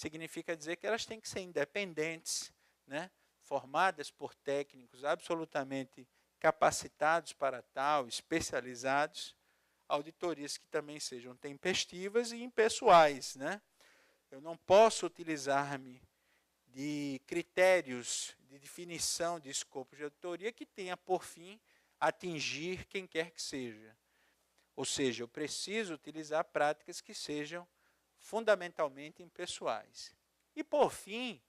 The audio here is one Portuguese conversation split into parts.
significa dizer que elas têm que ser independentes, né? Formadas por técnicos absolutamente capacitados para tal, especializados, auditorias que também sejam tempestivas e impessoais, né? Eu não posso utilizar-me de critérios de definição de escopo de auditoria que tenha por fim atingir quem quer que seja. Ou seja, eu preciso utilizar práticas que sejam fundamentalmente impessoais. E por fim,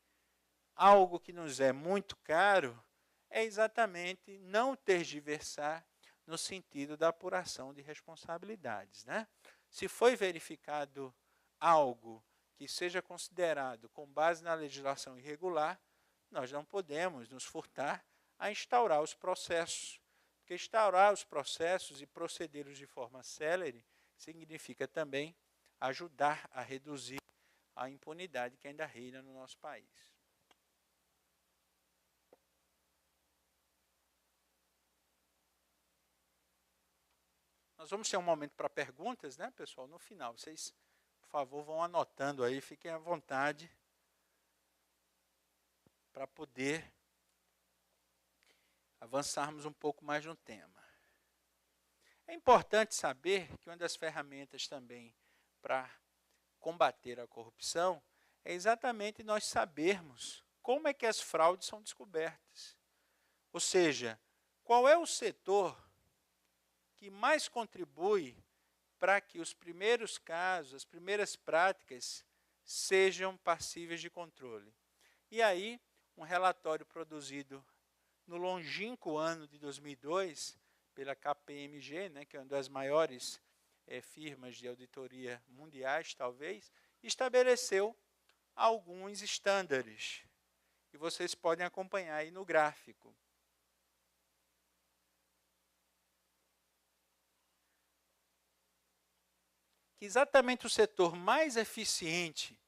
algo que nos é muito caro é exatamente não tergiversar no sentido da apuração de responsabilidades, né? Se foi verificado algo que seja considerado com base na legislação irregular, nós não podemos nos furtar a instaurar os processos. Porque instaurar os processos e procedê-los de forma célere significa também ajudar a reduzir a impunidade que ainda reina no nosso país. Nós vamos ter um momento para perguntas, né, pessoal? No final, vocês, por favor, vão anotando aí, fiquem à vontade para poder avançarmos um pouco mais no tema. É importante saber que uma das ferramentas também para combater a corrupção é exatamente nós sabermos como é que as fraudes são descobertas. Ou seja, qual é o setor que mais contribui para que os primeiros casos, as primeiras práticas sejam passíveis de controle. E aí, um relatório produzido no longínquo ano de 2002, pela KPMG, né, que é uma das maiores firmas de auditoria mundiais, talvez, estabeleceu alguns estándares. E vocês podem acompanhar aí no gráfico. Que exatamente o setor mais eficiente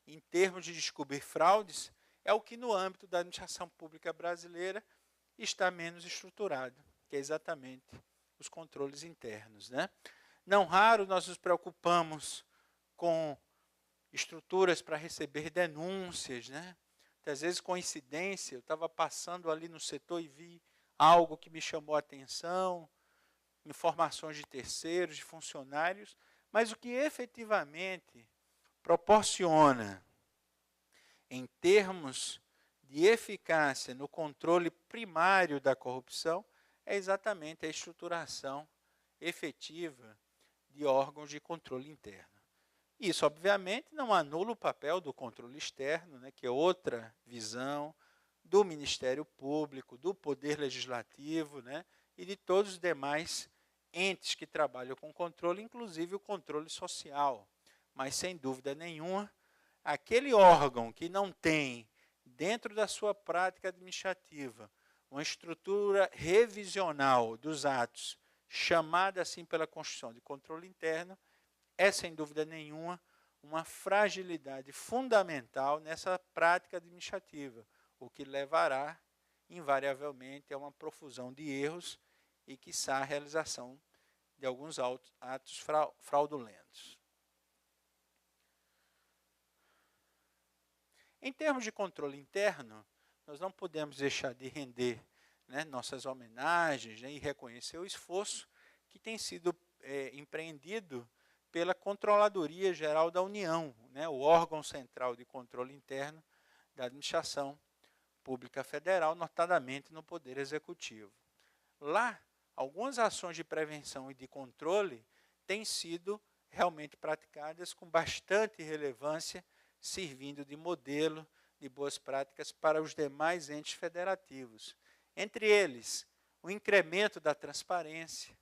em termos de descobrir fraudes é o que no âmbito da administração pública brasileira está menos estruturado, que é exatamente os controles internos, né? Não raro nós nos preocupamos com estruturas para receber denúncias, né? Às vezes, coincidência, eu estava passando ali no setor e vi algo que me chamou a atenção, informações de terceiros, de funcionários, mas o que efetivamente proporciona, em termos de eficácia no controle primário da corrupção, é exatamente a estruturação efetiva de órgãos de controle interno. Isso, obviamente, não anula o papel do controle externo, né, que é outra visão do Ministério Público, do Poder Legislativo, né, e de todos os demais entes que trabalham com controle, inclusive o controle social. Mas, sem dúvida nenhuma, aquele órgão que não tem, dentro da sua prática administrativa, uma estrutura revisional dos atos, chamada assim pela Constituição de controle interno, é, sem dúvida nenhuma, uma fragilidade fundamental nessa prática administrativa, o que levará, invariavelmente, a uma profusão de erros e, quiçá, a realização de alguns atos fraudulentos. Em termos de controle interno, nós não podemos deixar de render, né, nossas homenagens, né, e reconhecer o esforço que tem sido empreendido pela Controladoria Geral da União, né, o órgão central de controle interno da administração pública federal, notadamente no Poder Executivo. Lá, algumas ações de prevenção e de controle têm sido realmente praticadas com bastante relevância, servindo de modelo de boas práticas para os demais entes federativos. Entre eles, o incremento da transparência,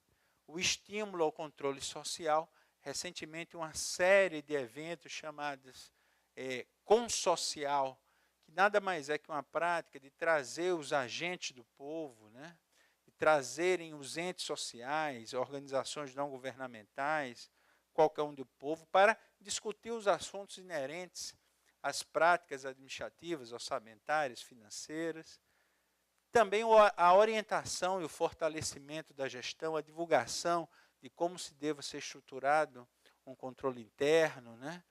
o estímulo ao controle social. Recentemente, uma série de eventos chamados Consocial, que nada mais é que uma prática de trazer os agentes do povo, né, de trazerem os entes sociais, organizações não governamentais, qualquer um do povo, para discutir os assuntos inerentes às práticas administrativas, orçamentárias, financeiras. Também a orientação e o fortalecimento da gestão, a divulgação de como se deva ser estruturado um controle interno, né?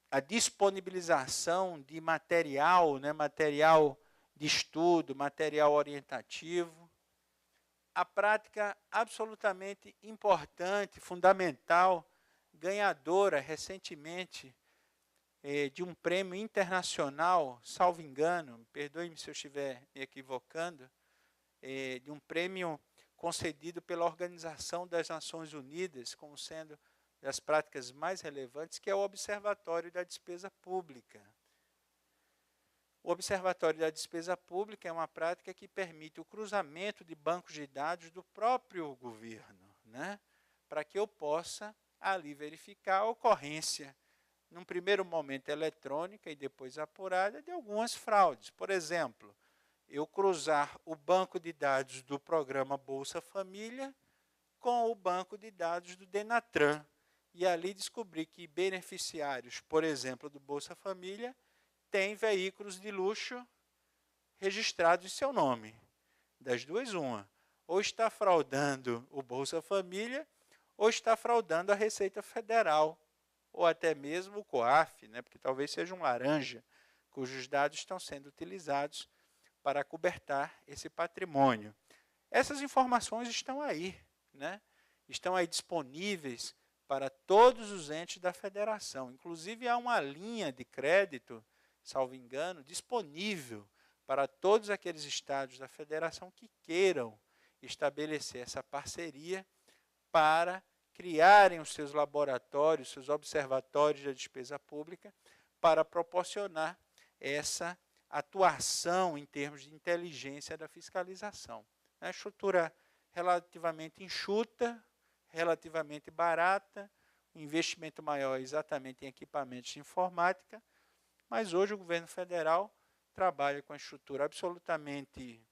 a disponibilização de material, né, material de estudo, material orientativo. A prática absolutamente importante, fundamental, ganhadora recentemente de um prêmio internacional, salvo engano, perdoe-me se eu estiver me equivocando, de um prêmio concedido pela Organização das Nações Unidas, como sendo das práticas mais relevantes, que é o Observatório da Despesa Pública. O Observatório da Despesa Pública é uma prática que permite o cruzamento de bancos de dados do próprio governo, né, para que eu possa ali verificar a ocorrência, num primeiro momento eletrônica e depois apurada, de algumas fraudes. Por exemplo, eu cruzar o banco de dados do programa Bolsa Família com o banco de dados do Denatran, e ali descobrir que beneficiários, por exemplo, do Bolsa Família, têm veículos de luxo registrados em seu nome. Das duas, uma. Ou está fraudando o Bolsa Família, ou está fraudando a Receita Federal, ou até mesmo o COAF, né, porque talvez seja um laranja, cujos dados estão sendo utilizados para cobertar esse patrimônio. Essas informações estão aí, né? Estão aí disponíveis para todos os entes da federação. Inclusive, há uma linha de crédito, salvo engano, disponível para todos aqueles estados da federação que queiram estabelecer essa parceria para criarem os seus laboratórios, seus observatórios da despesa pública, para proporcionar essa atuação em termos de inteligência da fiscalização. É uma estrutura relativamente enxuta, relativamente barata, um investimento maior exatamente em equipamentos de informática, mas hoje o governo federal trabalha com a estrutura absolutamente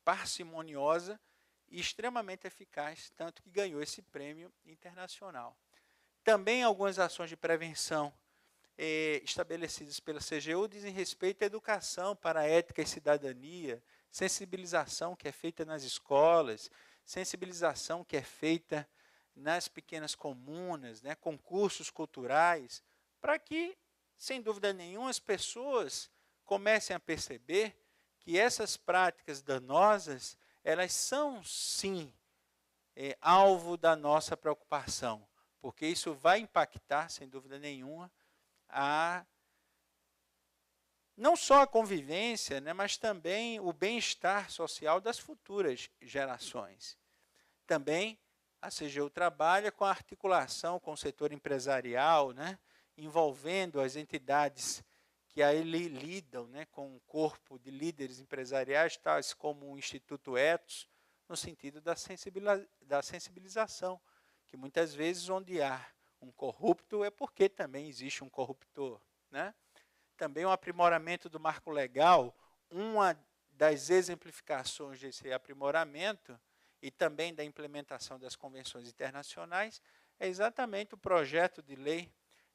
parcimoniosa e extremamente eficaz, tanto que ganhou esse prêmio internacional. Também algumas ações de prevenção estabelecidas pela CGU dizem respeito à educação para a ética e cidadania, sensibilização que é feita nas escolas, sensibilização que é feita nas pequenas comunas, né, concursos culturais, para que, sem dúvida nenhuma, as pessoas comecem a perceber que essas práticas danosas, elas são, sim, alvo da nossa preocupação, porque isso vai impactar, sem dúvida nenhuma, não só a convivência, né, mas também o bem-estar social das futuras gerações. Também a CGU trabalha com a articulação com o setor empresarial, né, envolvendo as entidades que aí lidam, né, com um corpo de líderes empresariais, tais como o Instituto Ethos, no sentido da sensibilização, que muitas vezes onde há um corrupto é porque também existe um corruptor, né? Também o aprimoramento do marco legal, uma das exemplificações desse aprimoramento e também da implementação das convenções internacionais é exatamente o projeto de lei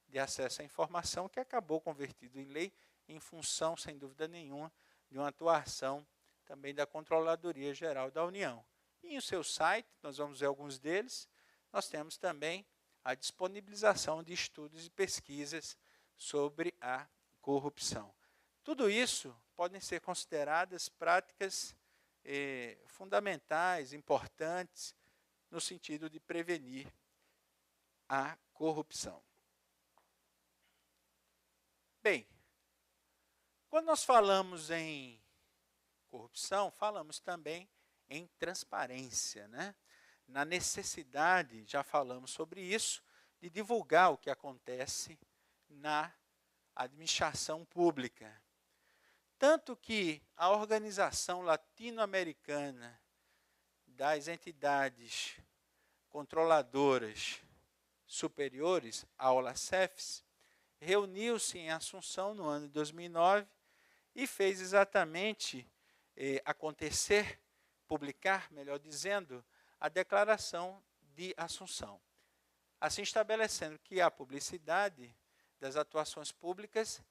de acesso à informação que acabou convertido em lei em função, sem dúvida nenhuma, de uma atuação também da Controladoria Geral da União. E em seu site, nós vamos ver alguns deles, nós temos também a disponibilização de estudos e pesquisas sobre a corrupção. Tudo isso podem ser consideradas práticas fundamentais, importantes, no sentido de prevenir a corrupção. Bem, quando nós falamos em corrupção, falamos também em transparência, né? Na necessidade, já falamos sobre isso, de divulgar o que acontece na administração pública. Tanto que a Organização Latino-Americana das Entidades Controladoras Superiores, a OLACEFS, reuniu-se em Assunção no ano de 2009 e fez exatamente publicar, melhor dizendo, a Declaração de Assunção. Assim estabelecendo que a publicidade das atuações públicas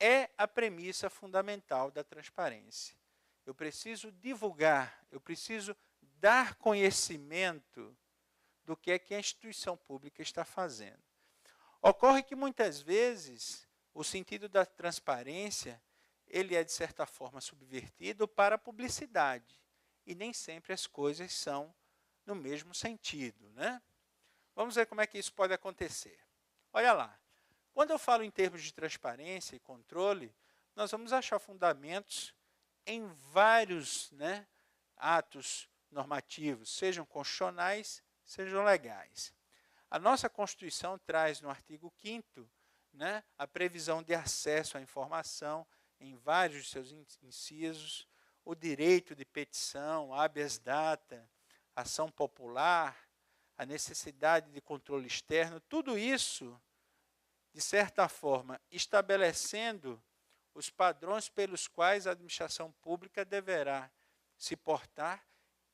é a premissa fundamental da transparência. Eu preciso divulgar, eu preciso dar conhecimento do que é que a instituição pública está fazendo. Ocorre que muitas vezes o sentido da transparência ele é de certa forma subvertido para a publicidade e nem sempre as coisas são no mesmo sentido, né? Vamos ver como é que isso pode acontecer. Olha lá, quando eu falo em termos de transparência e controle, nós vamos achar fundamentos em vários, né, atos normativos, sejam constitucionais, sejam legais. A nossa Constituição traz no artigo 5º, né, a previsão de acesso à informação em vários de seus incisos, o direito de petição, habeas data, ação popular, a necessidade de controle externo, tudo isso, de certa forma, estabelecendo os padrões pelos quais a administração pública deverá se portar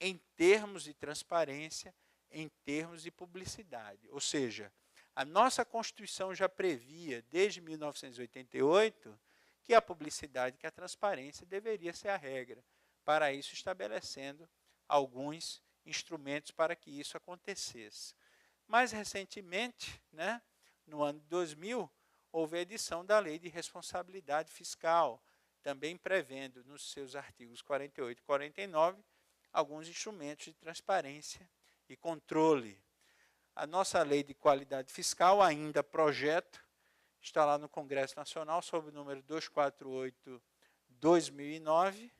em termos de transparência, em termos de publicidade. Ou seja, a nossa Constituição já previa, desde 1988, que a publicidade, que a transparência deveria ser a regra. Para isso, estabelecendo alguns instrumentos para que isso acontecesse. Mais recentemente, né, no ano de 2000, houve a edição da Lei de Responsabilidade Fiscal, também prevendo nos seus artigos 48 e 49 alguns instrumentos de transparência e controle. A nossa Lei de Qualidade Fiscal, ainda projeto, está lá no Congresso Nacional, sob o número 248/2009,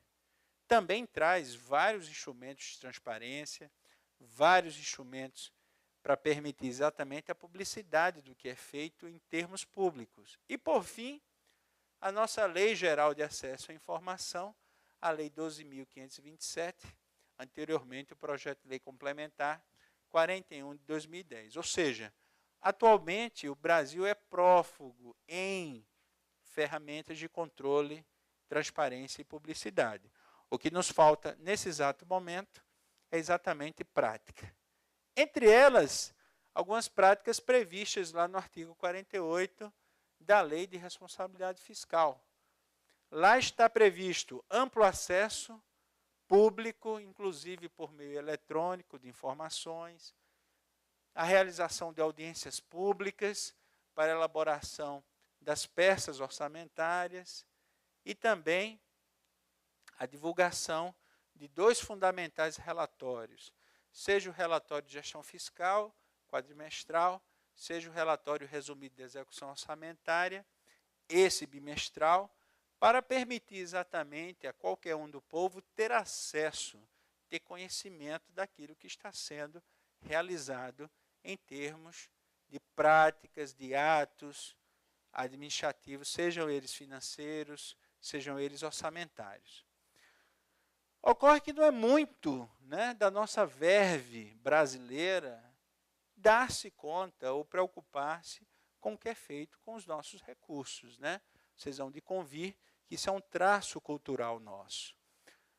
também traz vários instrumentos de transparência, vários instrumentos para permitir exatamente a publicidade do que é feito em termos públicos. E, por fim, a nossa Lei Geral de Acesso à Informação, a Lei 12.527, anteriormente o Projeto de Lei Complementar 41 de 2010. Ou seja, atualmente o Brasil é prófugo em ferramentas de controle, transparência e publicidade. O que nos falta nesse exato momento é exatamente prática. Entre elas, algumas práticas previstas lá no artigo 48 da Lei de Responsabilidade Fiscal. Lá está previsto amplo acesso público, inclusive por meio eletrônico de informações, a realização de audiências públicas para elaboração das peças orçamentárias e também a divulgação de 2 fundamentais relatórios, seja o relatório de gestão fiscal, quadrimestral, seja o relatório resumido de execução orçamentária, esse bimestral, para permitir exatamente a qualquer um do povo ter acesso, ter conhecimento daquilo que está sendo realizado em termos de práticas, de atos administrativos, sejam eles financeiros, sejam eles orçamentários. Ocorre que não é muito, né, da nossa verve brasileira dar-se conta ou preocupar-se com o que é feito com os nossos recursos, né? Vocês vão de convir que isso é um traço cultural nosso.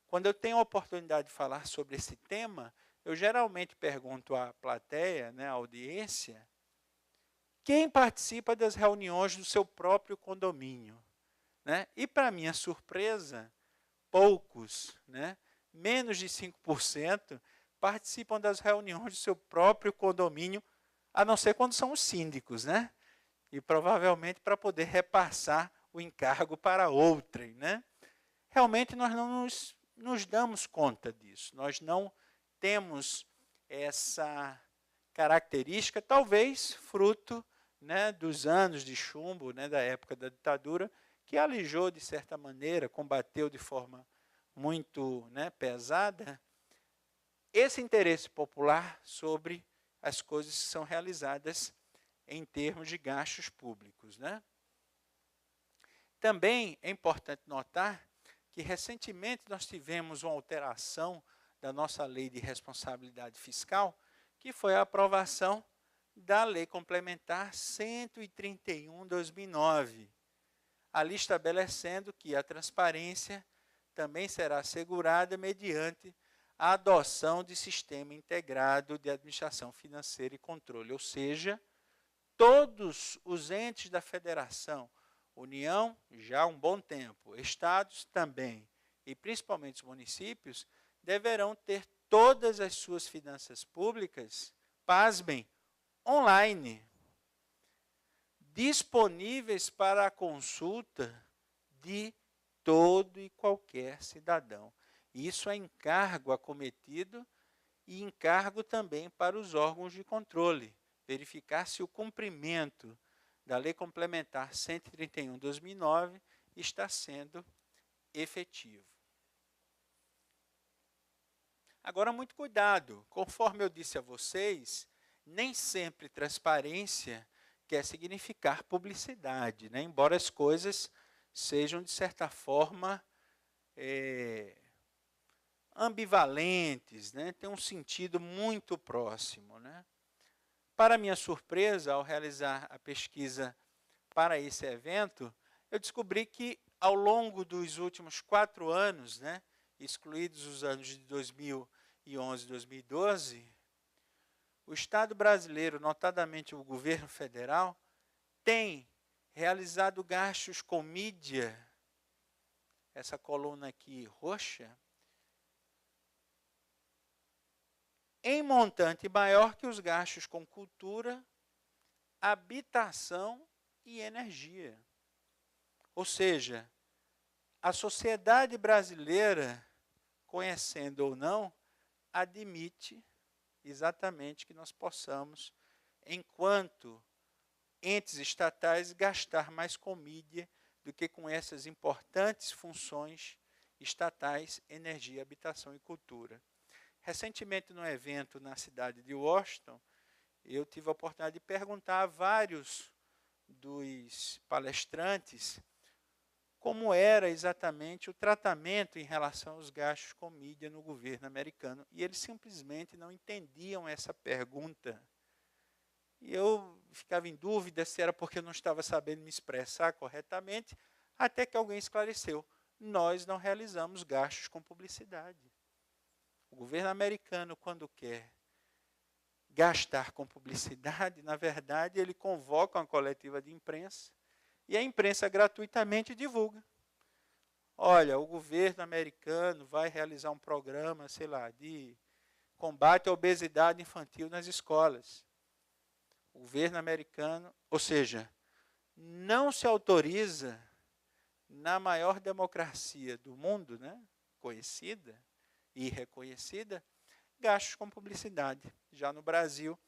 Quando eu tenho a oportunidade de falar sobre esse tema, eu geralmente pergunto à plateia, né, à audiência, quem participa das reuniões do seu próprio condomínio, né? E, para minha surpresa, poucos, né, menos de 5%, participam das reuniões do seu próprio condomínio, a não ser quando são os síndicos, né? E provavelmente para poder repassar o encargo para outrem, né? Realmente nós não nos damos conta disso, nós não temos essa característica, talvez fruto, né, dos anos de chumbo, né, da época da ditadura, que alijou de certa maneira, combateu de forma muito, né, pesada, esse interesse popular sobre as coisas que são realizadas em termos de gastos públicos, né? Também é importante notar que recentemente nós tivemos uma alteração da nossa Lei de Responsabilidade Fiscal, que foi a aprovação da Lei Complementar 131/2009, ali estabelecendo que a transparência também será assegurada mediante a adoção de sistema integrado de administração financeira e controle, ou seja, todos os entes da federação, União, já há um bom tempo, estados também, e principalmente os municípios, deverão ter todas as suas finanças públicas, pasmem, online. disponíveis para a consulta de todo e qualquer cidadão. Isso é encargo acometido e encargo também para os órgãos de controle, verificar se o cumprimento da Lei Complementar 131/2009 está sendo efetivo. Agora, muito cuidado, conforme eu disse a vocês, nem sempre transparência quer significar publicidade, né? Embora as coisas sejam, de certa forma, ambivalentes, né? Tem um sentido muito próximo, né? Para minha surpresa, ao realizar a pesquisa para esse evento, eu descobri que, ao longo dos últimos 4 anos, né, excluídos os anos de 2011 e 2012, o Estado brasileiro, notadamente o governo federal, tem realizado gastos com mídia, essa coluna aqui roxa, em montante maior que os gastos com cultura, habitação e energia. Ou seja, a sociedade brasileira, conhecendo ou não, admite exatamente que nós possamos, enquanto entes estatais, gastar mais com mídia do que com essas importantes funções estatais, energia, habitação e cultura. Recentemente, num evento na cidade de Washington, eu tive a oportunidade de perguntar a vários dos palestrantes como era exatamente o tratamento em relação aos gastos com mídia no governo americano. E eles simplesmente não entendiam essa pergunta. E eu ficava em dúvida se era porque eu não estava sabendo me expressar corretamente, até que alguém esclareceu. Nós não realizamos gastos com publicidade. O governo americano, quando quer gastar com publicidade, na verdade, ele convoca uma coletiva de imprensa e a imprensa gratuitamente divulga. Olha, o governo americano vai realizar um programa, sei lá, de combate à obesidade infantil nas escolas. O governo americano, ou seja, não se autoriza, na maior democracia do mundo, né, conhecida e reconhecida, gastos com publicidade. Já no Brasil,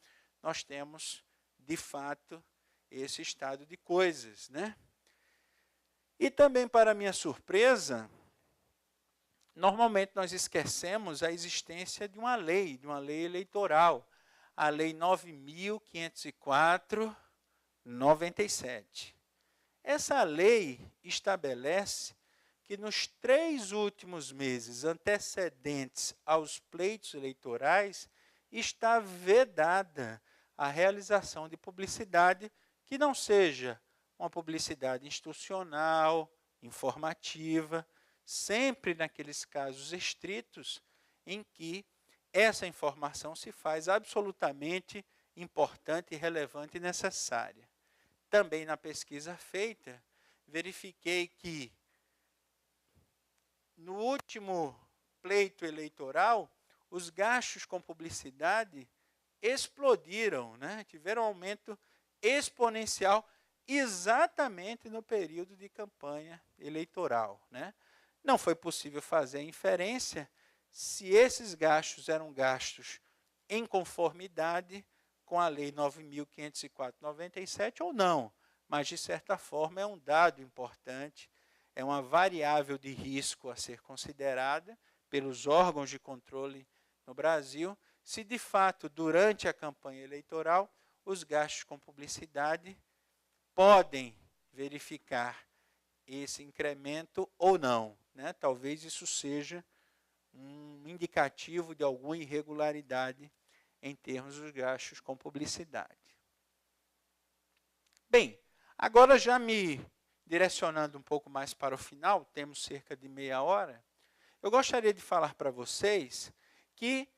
nós temos, de fato, esse estado de coisas, né? E também, para minha surpresa, normalmente nós esquecemos a existência de uma lei eleitoral, a Lei 9.504/97. Essa lei estabelece que nos 3 últimos meses antecedentes aos pleitos eleitorais está vedada a realização de publicidade que não seja uma publicidade institucional, informativa, sempre naqueles casos estritos em que essa informação se faz absolutamente importante, relevante e necessária. Também na pesquisa feita, verifiquei que no último pleito eleitoral, os gastos com publicidade explodiram, né? Tiveram um aumento exponencial exatamente no período de campanha eleitoral, né? Não foi possível fazer a inferência se esses gastos eram gastos em conformidade com a Lei 9.504/97 ou não, mas, de certa forma, é um dado importante, é uma variável de risco a ser considerada pelos órgãos de controle no Brasil, se de fato, durante a campanha eleitoral, os gastos com publicidade podem verificar esse incremento ou não, né? Talvez isso seja um indicativo de alguma irregularidade em termos dos gastos com publicidade. Bem, agora já me direcionando um pouco mais para o final, temos cerca de meia hora, eu gostaria de falar para vocês que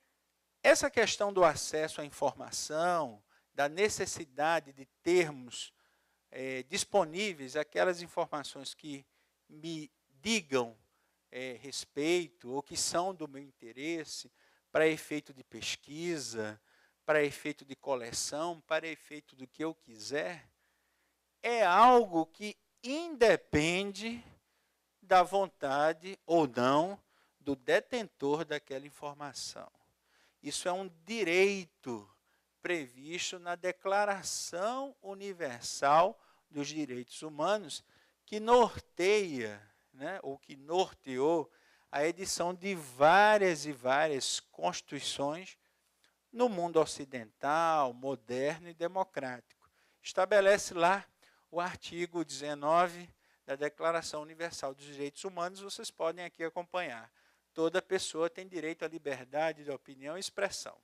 essa questão do acesso à informação, da necessidade de termos disponíveis aquelas informações que me digam respeito ou que são do meu interesse para efeito de pesquisa, para efeito de coleção, para efeito do que eu quiser, é algo que independe da vontade ou não do detentor daquela informação. Isso é um direito previsto na Declaração Universal dos Direitos Humanos, que norteia, né, ou que norteou a edição de várias e várias constituições no mundo ocidental, moderno e democrático. Estabelece lá o artigo 19 da Declaração Universal dos Direitos Humanos, vocês podem aqui acompanhar. Toda pessoa tem direito à liberdade de opinião e expressão.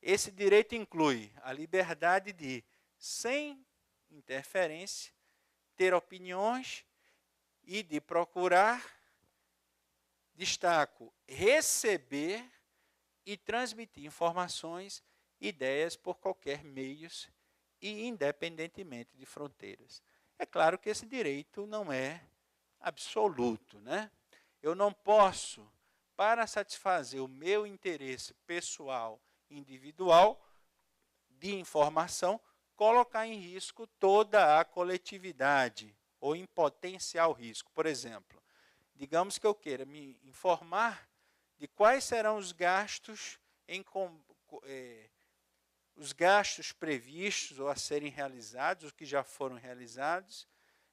Esse direito inclui a liberdade de, sem interferência, ter opiniões e de procurar, destaco, receber e transmitir informações, ideias por qualquer meios e independentemente de fronteiras. É claro que esse direito não é absoluto, né? Eu não posso, para satisfazer o meu interesse pessoal, individual, de informação, colocar em risco toda a coletividade, ou em potencial risco. Por exemplo, digamos que eu queira me informar de quais serão os gastos os gastos previstos ou a serem realizados, os que já foram realizados,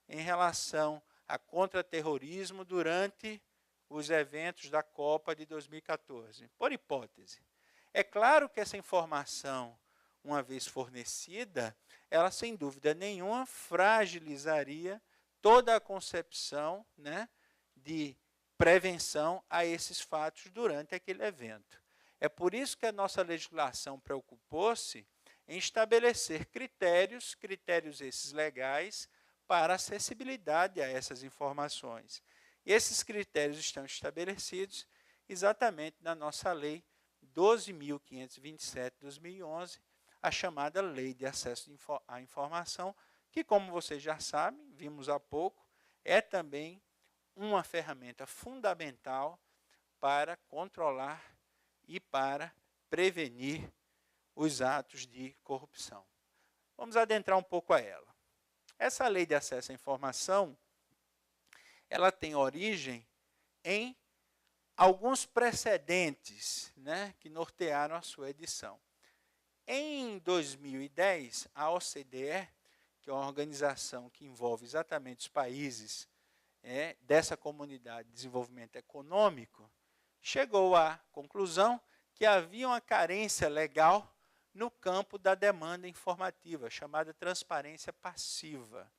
em relação a contra-terrorismo durante os eventos da Copa de 2014. Por hipótese. É claro que essa informação, uma vez fornecida, ela sem dúvida nenhuma fragilizaria toda a concepção, né, de prevenção a esses fatos durante aquele evento. É por isso que a nossa legislação preocupou-se em estabelecer critérios esses legais, para acessibilidade a essas informações. E esses critérios estão estabelecidos exatamente na nossa Lei 12.527 de 2011, a chamada Lei de Acesso à Informação, que, como vocês já sabem, vimos há pouco, é também uma ferramenta fundamental para controlar e para prevenir os atos de corrupção. Vamos adentrar um pouco a ela. Essa Lei de Acesso à Informação, ela tem origem em alguns precedentes, né, que nortearam a sua edição. Em 2010, a OCDE, que é uma organização que envolve exatamente os países dessa comunidade de desenvolvimento econômico, chegou à conclusão que havia uma carência legal no campo da demanda informativa, chamada transparência passiva.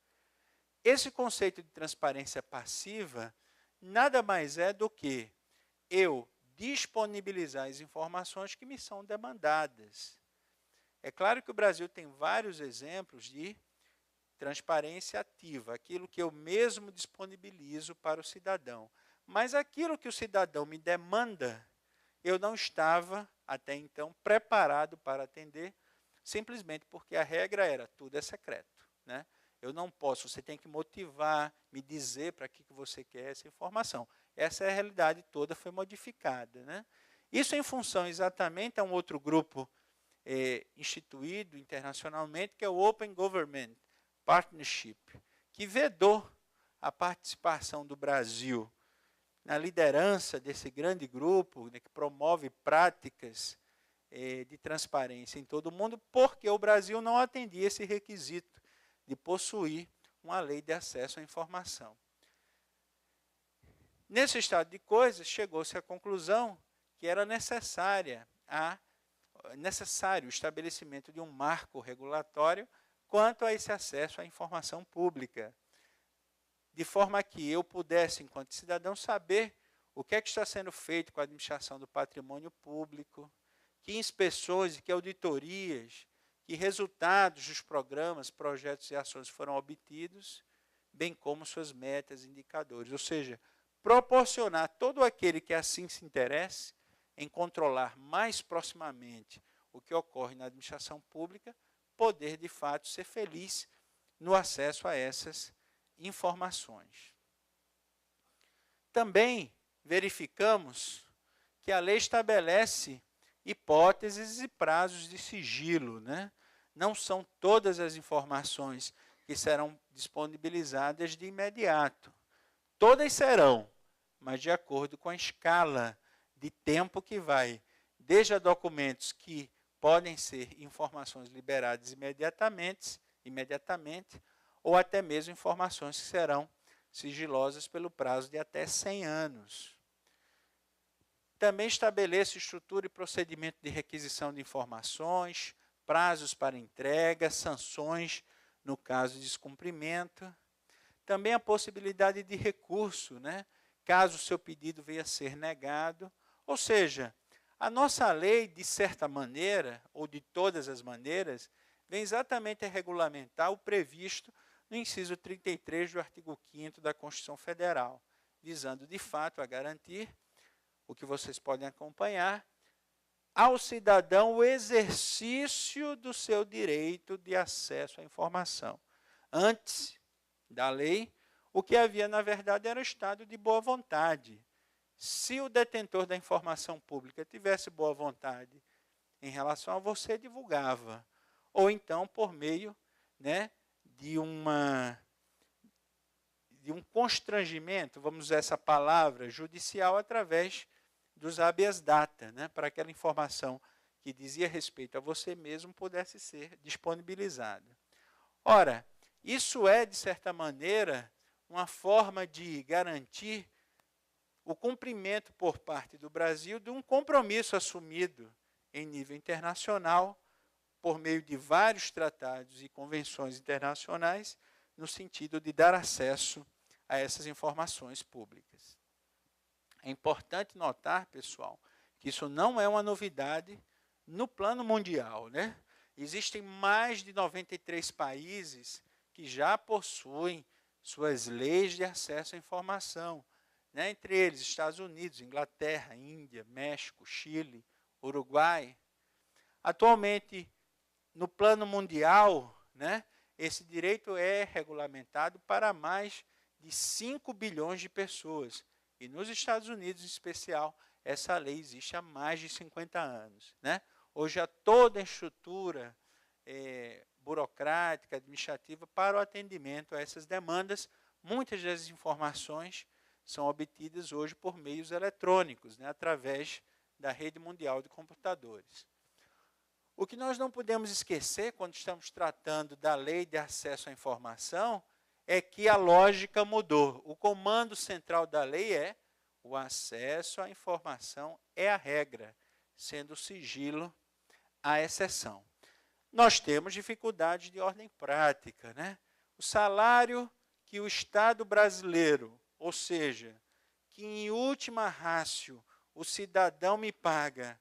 Esse conceito de transparência passiva nada mais é do que eu disponibilizar as informações que me são demandadas. É claro que o Brasil tem vários exemplos de transparência ativa, aquilo que eu mesmo disponibilizo para o cidadão. Mas aquilo que o cidadão me demanda, eu não estava, até então, preparado para atender, simplesmente porque a regra era, tudo é secreto, né? Eu não posso, você tem que motivar, me dizer para que você quer essa informação. Essa é a realidade toda, foi modificada, né? Isso em função exatamente a um outro grupo instituído internacionalmente, que é o Open Government Partnership, que vedou a participação do Brasil na liderança desse grande grupo, né, que promove práticas de transparência em todo o mundo, porque o Brasil não atendia esse requisito de possuir uma lei de acesso à informação. Nesse estado de coisas, chegou-se à conclusão que era necessário o estabelecimento de um marco regulatório quanto a esse acesso à informação pública, de forma que eu pudesse, enquanto cidadão, saber o que está sendo feito com a administração do patrimônio público, que inspeções e que auditorias, que resultados dos programas, projetos e ações foram obtidos, bem como suas metas e indicadores. Ou seja, proporcionar a todo aquele que assim se interesse em controlar mais proximamente o que ocorre na administração pública, poder, de fato, ser feliz no acesso a essas informações. Também verificamos que a lei estabelece hipóteses e prazos de sigilo, né? Não são todas as informações que serão disponibilizadas de imediato. Todas serão, mas de acordo com a escala de tempo que vai, desde a documentos que podem ser informações liberadas imediatamente, ou até mesmo informações que serão sigilosas pelo prazo de até 100 anos. Também estabeleço estrutura e procedimento de requisição de informações, prazos para entrega, sanções no caso de descumprimento. Também a possibilidade de recurso, né, caso o seu pedido venha a ser negado. Ou seja, a nossa lei, de certa maneira, ou de todas as maneiras, vem exatamente a regulamentar o previsto no inciso 33 do artigo 5º da Constituição Federal, visando, de fato, a garantir, o que vocês podem acompanhar, ao cidadão o exercício do seu direito de acesso à informação. Antes da lei, o que havia, na verdade, era o estado de boa vontade. Se o detentor da informação pública tivesse boa vontade em relação a você, divulgava. Ou então, por meio, né, de um constrangimento, vamos usar essa palavra, judicial, através dos habeas data, né, para aquela informação que dizia respeito a você mesmo pudesse ser disponibilizada. Ora, isso é, de certa maneira, uma forma de garantir o cumprimento por parte do Brasil de um compromisso assumido em nível internacional, por meio de vários tratados e convenções internacionais, no sentido de dar acesso a essas informações públicas. É importante notar, pessoal, que isso não é uma novidade no plano mundial, né? Existem mais de 93 países que já possuem suas leis de acesso à informação, né? Entre eles Estados Unidos, Inglaterra, Índia, México, Chile, Uruguai. Atualmente, no plano mundial, né, esse direito é regulamentado para mais de 5 bilhões de pessoas. E nos Estados Unidos, em especial, essa lei existe há mais de 50 anos. Né? Hoje há toda a estrutura burocrática, administrativa, para o atendimento a essas demandas. Muitas das informações são obtidas hoje por meios eletrônicos, né, através da rede mundial de computadores. O que nós não podemos esquecer, quando estamos tratando da lei de acesso à informação, é que a lógica mudou. O comando central da lei é o acesso à informação é a regra, sendo o sigilo a exceção. Nós temos dificuldades de ordem prática, né? O salário que o Estado brasileiro, ou seja, que em última ratio o cidadão me paga,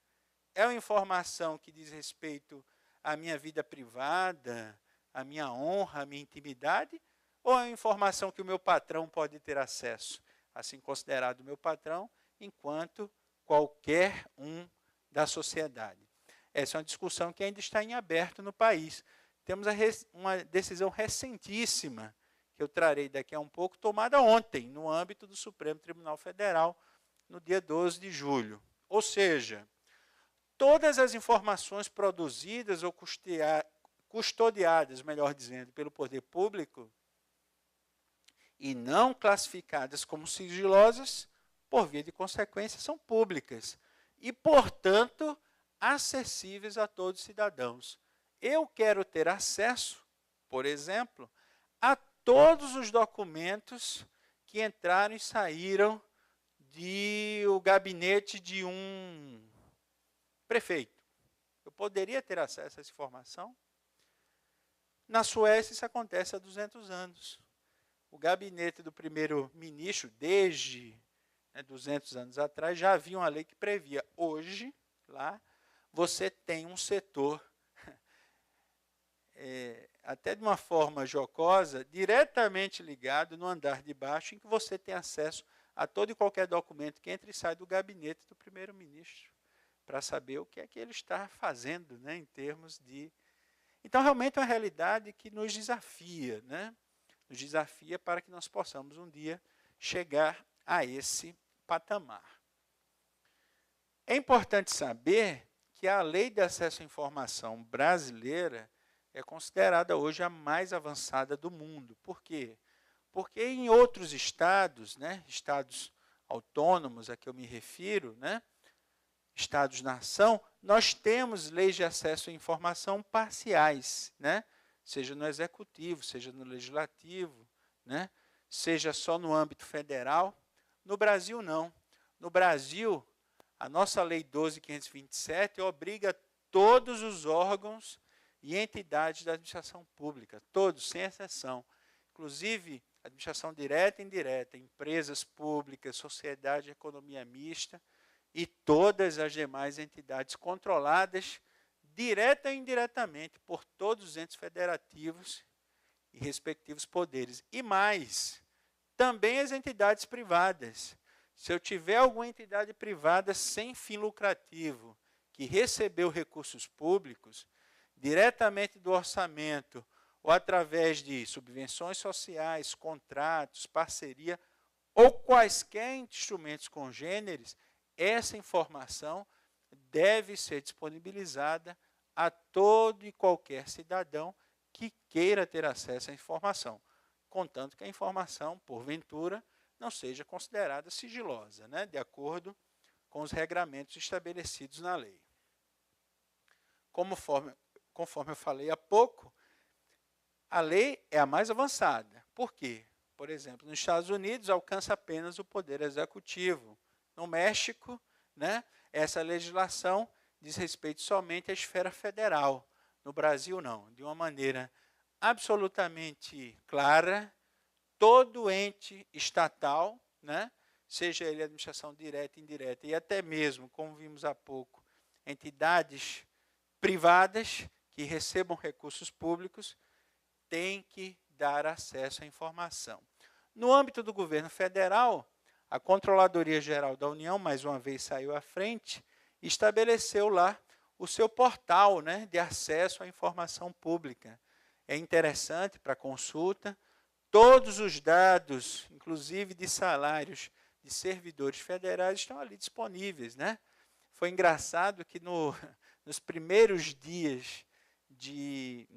é uma informação que diz respeito à minha vida privada, à minha honra, à minha intimidade, ou é uma informação que o meu patrão pode ter acesso, assim considerado o meu patrão, enquanto qualquer um da sociedade? Essa é uma discussão que ainda está em aberto no país. Temos uma decisão recentíssima, que eu trarei daqui a um pouco, tomada ontem, no âmbito do Supremo Tribunal Federal, no dia 12 de julho. Ou seja, todas as informações produzidas ou custodiadas, melhor dizendo, pelo poder público e não classificadas como sigilosas, por via de consequência, são públicas e, portanto, acessíveis a todos os cidadãos. Eu quero ter acesso, por exemplo, a todos os documentos que entraram e saíram do gabinete de um prefeito. Eu poderia ter acesso a essa informação? Na Suécia, isso acontece há 200 anos. O gabinete do primeiro-ministro, desde 200 anos atrás, já havia uma lei que previa. Hoje, lá, você tem um setor, até de uma forma jocosa, diretamente ligado no andar de baixo, em que você tem acesso a todo e qualquer documento que entra e sai do gabinete do primeiro-ministro, para saber o que é que ele está fazendo, né, em termos de... Então, realmente é uma realidade que nos desafia, né? Nos desafia para que nós possamos um dia chegar a esse patamar. É importante saber que a Lei de Acesso à Informação brasileira é considerada hoje a mais avançada do mundo. Por quê? Porque em outros estados, né, estados autônomos a que eu me refiro, né, estados-nação, nós temos leis de acesso à informação parciais, né, seja no executivo, seja no legislativo, né, seja só no âmbito federal. No Brasil, não. No Brasil, a nossa Lei 12.527 obriga todos os órgãos e entidades da administração pública, todos, sem exceção, inclusive administração direta e indireta, empresas públicas, sociedade de economia mista e todas as demais entidades controladas, direta ou indiretamente, por todos os entes federativos e respectivos poderes. E mais, também as entidades privadas. Se eu tiver alguma entidade privada sem fim lucrativo que recebeu recursos públicos, diretamente do orçamento ou através de subvenções sociais, contratos, parceria ou quaisquer instrumentos congêneres, essa informação deve ser disponibilizada a todo e qualquer cidadão que queira ter acesso à informação, contanto que a informação, porventura, não seja considerada sigilosa, né, de acordo com os regramentos estabelecidos na lei. Conforme eu falei há pouco, a lei é a mais avançada. Por quê? Por exemplo, nos Estados Unidos alcança apenas o poder executivo. No México, né, essa legislação diz respeito somente à esfera federal. No Brasil, não. De uma maneira absolutamente clara, todo ente estatal, né, seja ele administração direta, indireta, e até mesmo, como vimos há pouco, entidades privadas que recebam recursos públicos, têm que dar acesso à informação. No âmbito do governo federal, a Controladoria Geral da União, mais uma vez, saiu à frente e estabeleceu lá o seu portal, né, de acesso à informação pública. É interessante para consulta. Todos os dados, inclusive de salários de servidores federais, estão ali disponíveis, né? Foi engraçado que nos primeiros dias de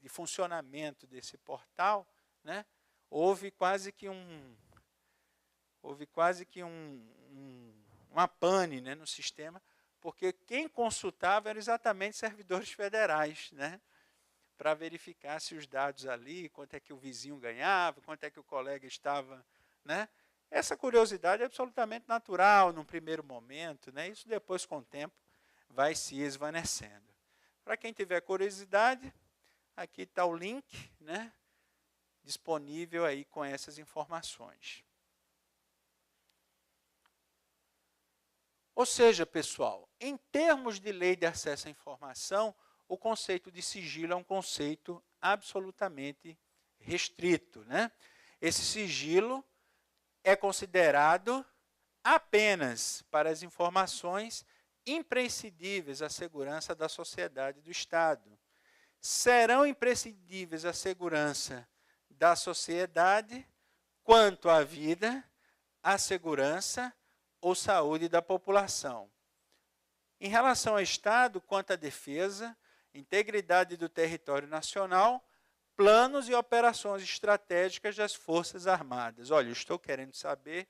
funcionamento desse portal, né, houve quase que uma pane, né, no sistema, porque quem consultava eram exatamente servidores federais, né, para verificar se os dados ali, quanto é que o vizinho ganhava, quanto é que o colega estava, né? Essa curiosidade é absolutamente natural num primeiro momento, né? Isso depois, com o tempo, vai se esvanecendo. Para quem tiver curiosidade, aqui está o link, né, disponível aí com essas informações. Ou seja, pessoal, em termos de lei de acesso à informação, o conceito de sigilo é um conceito absolutamente restrito, né? Esse sigilo é considerado apenas para as informações imprescindíveis à segurança da sociedade e do Estado. Serão imprescindíveis à segurança da sociedade quanto à vida, à segurança ou saúde da população. Em relação ao Estado, quanto à defesa, integridade do território nacional, planos e operações estratégicas das Forças Armadas. Olha, eu estou querendo saber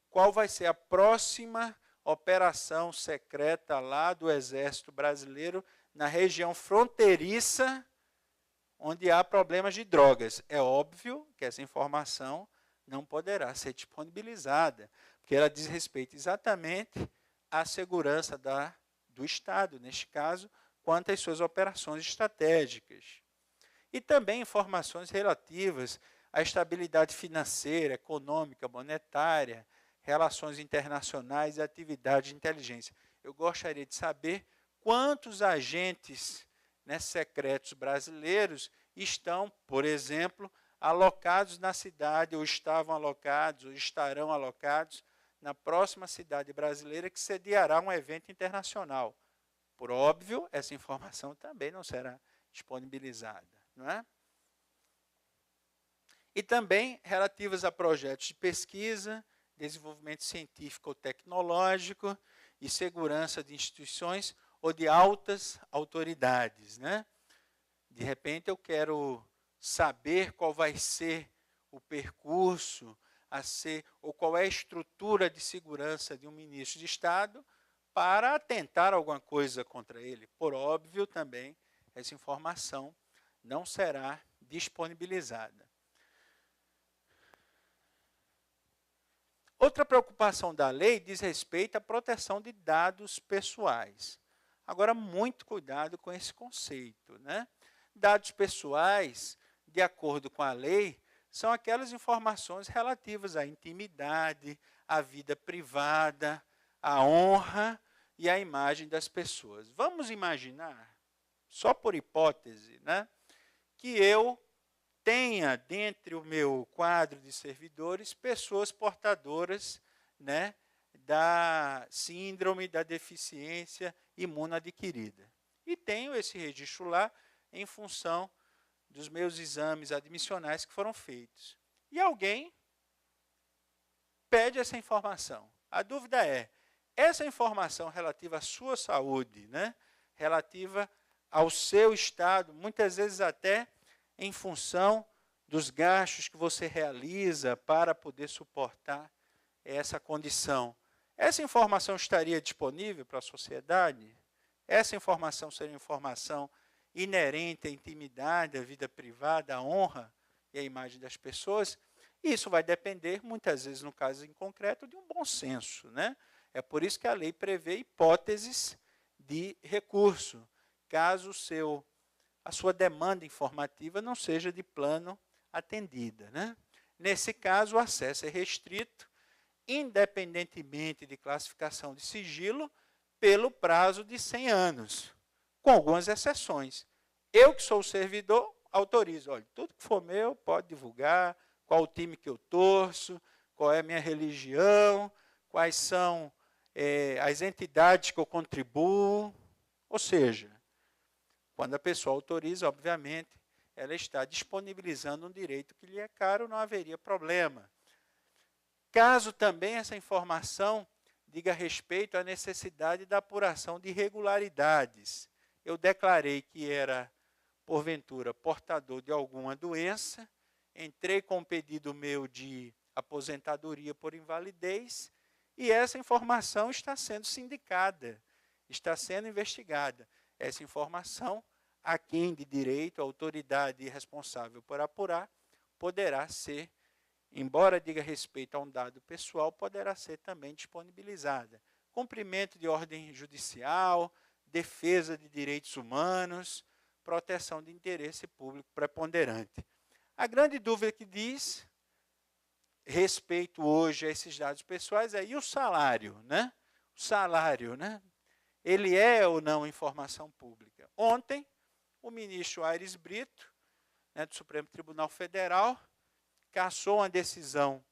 qual vai ser a próxima operação secreta lá do Exército Brasileiro na região fronteiriça, onde há problemas de drogas. É óbvio que essa informação não poderá ser disponibilizada, porque ela diz respeito exatamente à segurança do Estado, neste caso, quanto às suas operações estratégicas. E também informações relativas à estabilidade financeira, econômica, monetária, relações internacionais e atividades de inteligência. Eu gostaria de saber quantos agentes, né, secretos brasileiros estão, por exemplo, alocados na cidade, ou estavam alocados, ou estarão alocados na próxima cidade brasileira que sediará um evento internacional. Por óbvio, essa informação também não será disponibilizada, não é? E também relativas a projetos de pesquisa, desenvolvimento científico ou tecnológico e segurança de instituições ou de altas autoridades, né? De repente eu quero saber qual vai ser o percurso a ser, ou qual é a estrutura de segurança de um ministro de Estado para atentar alguma coisa contra ele. Por óbvio, também, essa informação não será disponibilizada. Outra preocupação da lei diz respeito à proteção de dados pessoais. Agora, muito cuidado com esse conceito, né? Dados pessoais, de acordo com a lei, são aquelas informações relativas à intimidade, à vida privada, à honra e à imagem das pessoas. Vamos imaginar, só por hipótese, né, que eu tenha dentre o meu quadro de servidores pessoas portadoras, né, da síndrome da deficiência imunoadquirida. E tenho esse registro lá em função dos meus exames admissionais que foram feitos. E alguém pede essa informação. A dúvida é, essa informação relativa à sua saúde, né, relativa ao seu estado, muitas vezes até em função dos gastos que você realiza para poder suportar essa condição. Essa informação estaria disponível para a sociedade? Essa informação seria informação inerente à intimidade, à vida privada, à honra e à imagem das pessoas? Isso vai depender, muitas vezes, no caso em concreto, de um bom senso, né? É por isso que a lei prevê hipóteses de recurso, caso a sua demanda informativa não seja de plano atendida, né? Nesse caso, o acesso é restrito, independentemente de classificação de sigilo, pelo prazo de 100 anos, com algumas exceções. Eu, que sou o servidor, autorizo. Olha, tudo que for meu, pode divulgar, qual o time que eu torço, qual é a minha religião, quais são as entidades que eu contribuo. Ou seja, quando a pessoa autoriza, obviamente, ela está disponibilizando um direito que lhe é caro, não haveria problema. Caso também essa informação diga respeito à necessidade da apuração de irregularidades. Eu declarei que era, porventura, portador de alguma doença, entrei com um pedido meu de aposentadoria por invalidez, e essa informação está sendo sindicada, está sendo investigada. Essa informação, a quem de direito, a autoridade responsável por apurar, poderá ser, embora diga respeito a um dado pessoal, poderá ser também disponibilizada. Cumprimento de ordem judicial, defesa de direitos humanos, proteção de interesse público preponderante. A grande dúvida que diz respeito hoje a esses dados pessoais é, e o salário, né? O salário, né? Ele é ou não informação pública? Ontem, o ministro Aires Brito, né, do Supremo Tribunal Federal, cassou uma decisão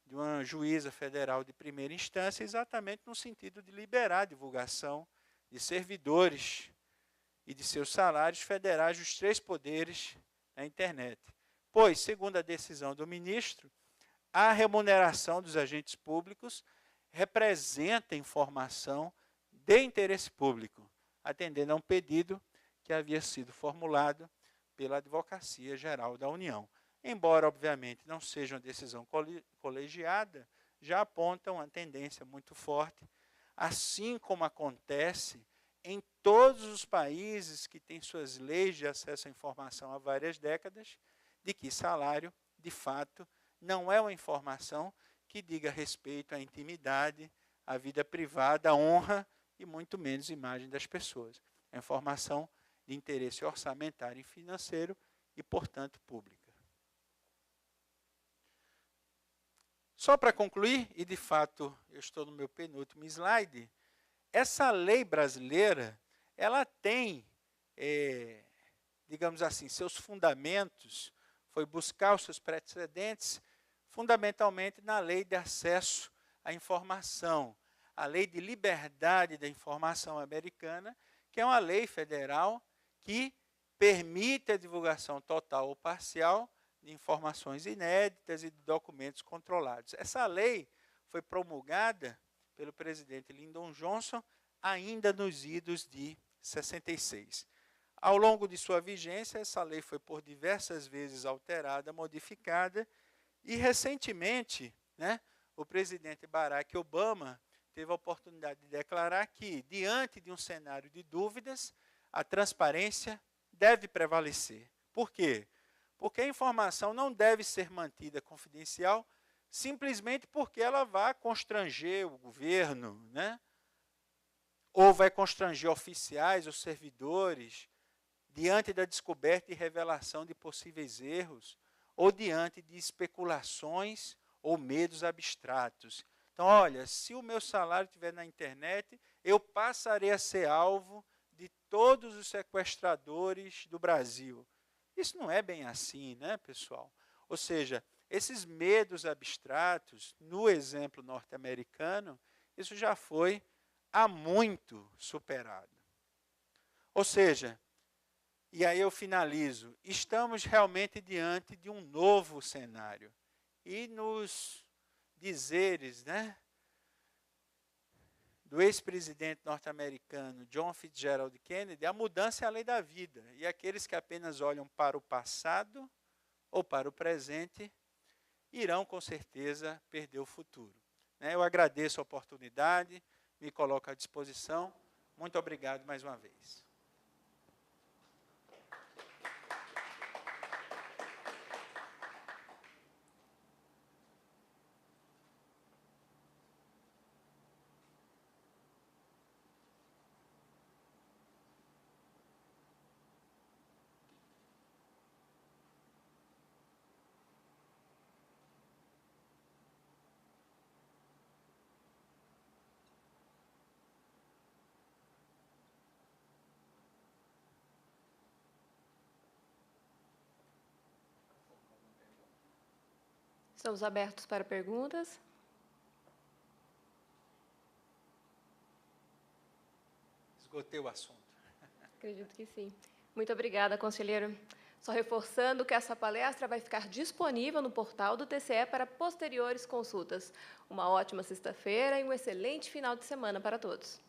de uma juíza federal de primeira instância, exatamente no sentido de liberar a divulgação de servidores e de seus salários federais dos 3 poderes na internet. Pois, segundo a decisão do ministro, a remuneração dos agentes públicos representa informação de interesse público, atendendo a um pedido que havia sido formulado pela Advocacia Geral da União. Embora, obviamente, não seja uma decisão colegiada, já aponta uma tendência muito forte, assim como acontece em todos os países que têm suas leis de acesso à informação há várias décadas, de que salário, de fato, não é uma informação que diga respeito à intimidade, à vida privada, à honra e muito menos imagem das pessoas. É informação de interesse orçamentário e financeiro e, portanto, pública. Só para concluir, e de fato eu estou no meu penúltimo slide, essa lei brasileira, ela tem, digamos assim, seus fundamentos, foi buscar os seus precedentes, fundamentalmente na Lei de Acesso à Informação, a Lei de Liberdade da Informação americana, que é uma lei federal que permite a divulgação total ou parcial de informações inéditas e de documentos controlados. Essa lei foi promulgada pelo presidente Lyndon Johnson ainda nos idos de 66. Ao longo de sua vigência, essa lei foi por diversas vezes alterada, modificada, e recentemente, né, o presidente Barack Obama teve a oportunidade de declarar que, diante de um cenário de dúvidas, a transparência deve prevalecer. Por quê? Porque a informação não deve ser mantida confidencial simplesmente porque ela vai constranger o governo, né? Ou vai constranger oficiais ou servidores diante da descoberta e revelação de possíveis erros, ou diante de especulações ou medos abstratos. Então, olha, se o meu salário estiver na internet, eu passarei a ser alvo de todos os sequestradores do Brasil. Isso não é bem assim, né, pessoal? Ou seja, esses medos abstratos, no exemplo norte-americano, isso já foi há muito superado. Ou seja, e aí eu finalizo, estamos realmente diante de um novo cenário. E nos dizeres, né, do ex-presidente norte-americano John Fitzgerald Kennedy, a mudança é a lei da vida. E aqueles que apenas olham para o passado ou para o presente, irão com certeza perder o futuro. Eu agradeço a oportunidade, me coloco à disposição. Muito obrigado mais uma vez. Estamos abertos para perguntas. Esgotei o assunto. Acredito que sim. Muito obrigada, conselheiro. Só reforçando que essa palestra vai ficar disponível no portal do TCE para posteriores consultas. Uma ótima sexta-feira e um excelente final de semana para todos.